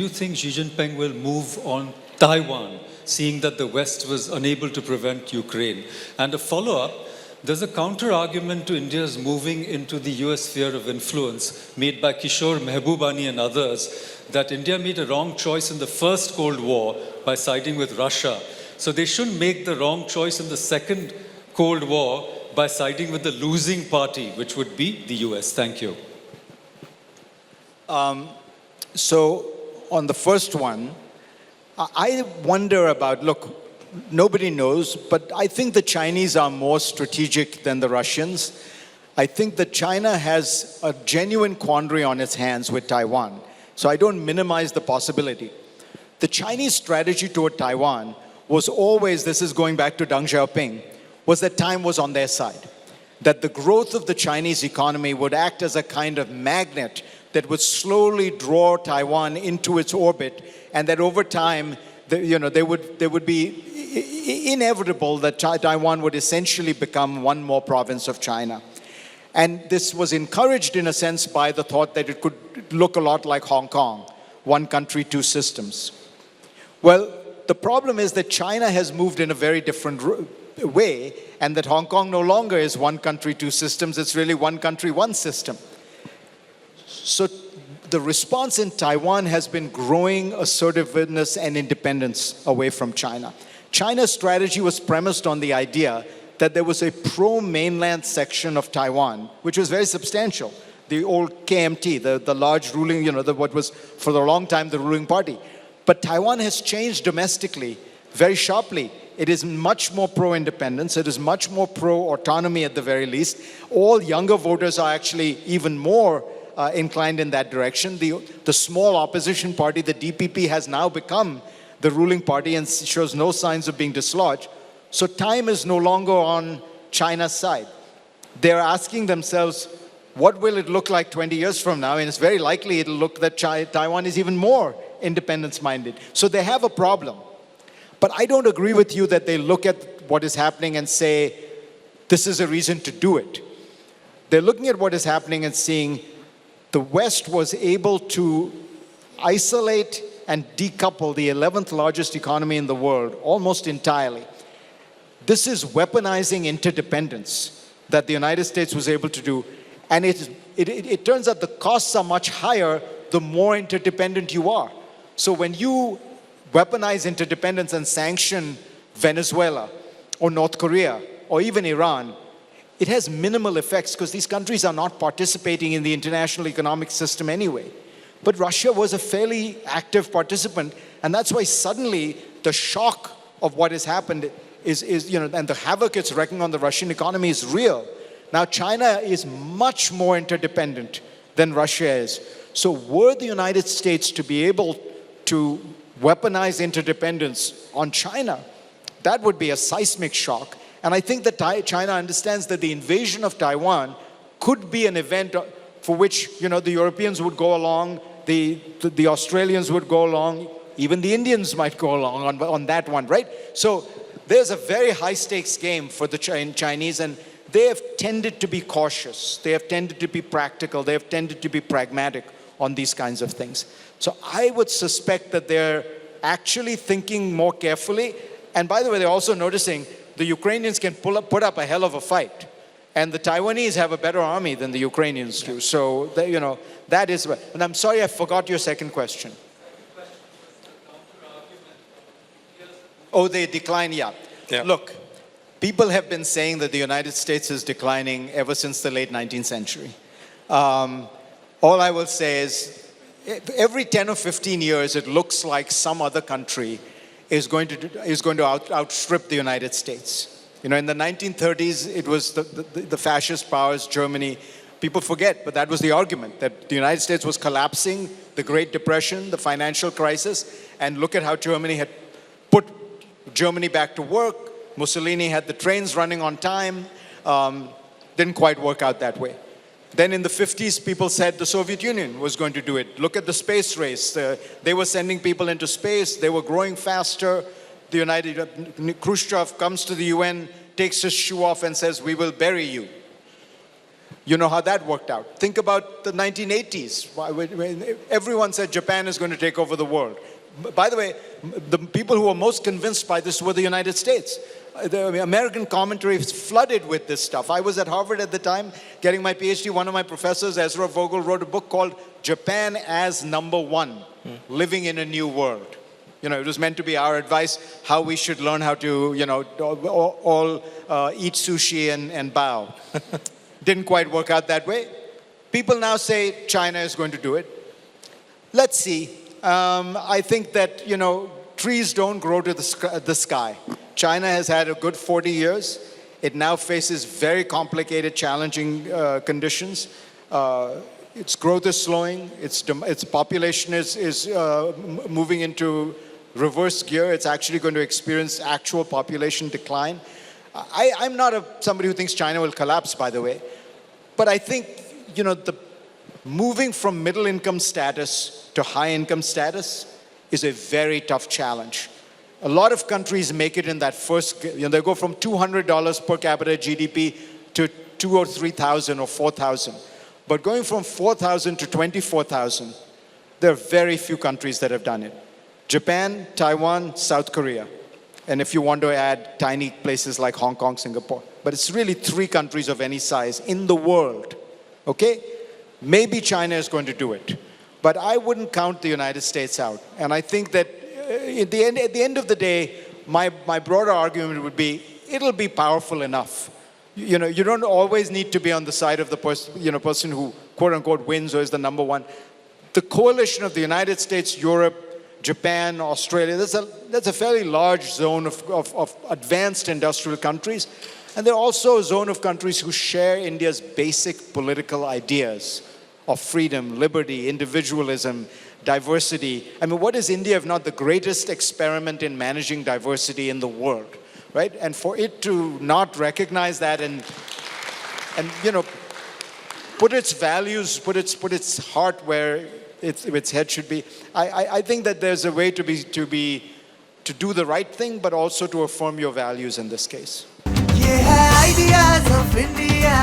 you think Xi Jinping will move on Taiwan, seeing that the West was unable to prevent Ukraine? And a follow-up, there's a counter-argument to India's moving into the US sphere of influence made by Kishore Mehbubani and others, that India made a wrong choice in the first Cold War by siding with Russia. So they shouldn't make the wrong choice in the second Cold War by siding with the losing party, which would be the US. Thank you. So on the first one, I wonder about, look, nobody knows, but I think the Chinese are more strategic than the Russians. I think that China has a genuine quandary on its hands with Taiwan. So I don't minimize the possibility. The Chinese strategy toward Taiwan was always, this is going back to Deng Xiaoping, was that time was on their side. That the growth of the Chinese economy would act as a kind of magnet that would slowly draw Taiwan into its orbit, and that over time, there would be inevitable that Taiwan would essentially become one more province of China. And this was encouraged in a sense by the thought that it could look a lot like Hong Kong, one country, two systems. Well, the problem is that China has moved in a very different way, and that Hong Kong no longer is one country, two systems, it's really one country, one system. So the response in Taiwan has been growing assertiveness and independence away from China. China's strategy was premised on the idea that there was a pro-mainland section of Taiwan, which was very substantial. The old KMT, the large ruling, what was for a long time the ruling party. But Taiwan has changed domestically very sharply. It is much more pro-independence. It is much more pro-autonomy at the very least. All younger voters are actually even more inclined in that direction. The small opposition party, the DPP, has now become the ruling party and shows no signs of being dislodged. So time is no longer on China's side. They're asking themselves, what will it look like 20 years from now? And it's very likely it'll look that Taiwan is even more independence-minded. So they have a problem. But I don't agree with you that they look at what is happening and say, this is a reason to do it. They're looking at what is happening and seeing the West was able to isolate and decouple the 11th largest economy in the world almost entirely. This is weaponizing interdependence that the United States was able to do. And it turns out the costs are much higher the more interdependent you are. So when you weaponize interdependence and sanction Venezuela or North Korea or even Iran, it has minimal effects because these countries are not participating in the international economic system anyway. But Russia was a fairly active participant, and that's why suddenly the shock of what has happened is and the havoc it's wreaking on the Russian economy is real. Now China is much more interdependent than Russia is. So were the United States to be able to weaponize interdependence on China, that would be a seismic shock. And I think that China understands that the invasion of Taiwan could be an event for which, the Europeans would go along, the Australians would go along, even the Indians might go along on that one, right? So there's a very high stakes game for the Chinese, and they have tended to be cautious. They have tended to be practical. They have tended to be pragmatic on these kinds of things. So I would suspect that they're actually thinking more carefully. And by the way, they're also noticing the Ukrainians can put up a hell of a fight. And the Taiwanese have a better army than the Ukrainians do. So, that is... And I'm sorry, I forgot your second question. Oh, the decline, yeah. Look, people have been saying that the United States is declining ever since the late 19th century. All I will say is, every 10 or 15 years, it looks like some other country is going to outstrip the United States. In the 1930s, it was the fascist powers, Germany. People forget, but that was the argument, that the United States was collapsing, the Great Depression, the financial crisis, and look at how Germany had put Germany back to work. Mussolini had the trains running on time. Didn't quite work out that way. Then in the 50s, people said the Soviet Union was going to do it. Look at the space race. They were sending people into space. They were growing faster. Khrushchev comes to the UN, takes his shoe off and says, we will bury you. You know how that worked out. Think about the 1980s, when everyone said Japan is going to take over the world. By the way, the people who were most convinced by this were the United States. The American commentary is flooded with this stuff. I was at Harvard at the time getting my PhD. One of my professors, Ezra Vogel, wrote a book called Japan as Number One, Living in a New World. You know, it was meant to be our advice, how we should learn how to, all eat sushi and bow. Didn't quite work out that way. People now say China is going to do it. Let's see. I think that, trees don't grow to the sky. China has had a good 40 years. It now faces very complicated, challenging conditions. Its growth is slowing. Its population is moving into reverse gear. It's actually going to experience actual population decline. I'm not somebody who thinks China will collapse, by the way. But I think, the moving from middle income status to high income status is a very tough challenge. A lot of countries make it in that first, they go from $200 per capita GDP to 2,000 or 3,000 or 4,000. But going from 4,000 to 24,000, there are very few countries that have done it. Japan, Taiwan, South Korea. And if you want to add tiny places like Hong Kong, Singapore. But it's really 3 countries of any size in the world. Okay? Maybe China is going to do it. But I wouldn't count the United States out. And I think that at the end of the day, my broader argument would be, it'll be powerful enough. You don't always need to be on the side of the person who, quote unquote, wins or is the number one. The coalition of the United States, Europe, Japan, Australia, that's a fairly large zone of advanced industrial countries. And they're also a zone of countries who share India's basic political ideas of freedom, liberty, individualism, diversity. I mean, what is India if not the greatest experiment in managing diversity in the world, right? And for it to not recognize that and put its values, put its heart where its head should be. I think that there's a way to do the right thing, but also to affirm your values in this case. ये है ideas of India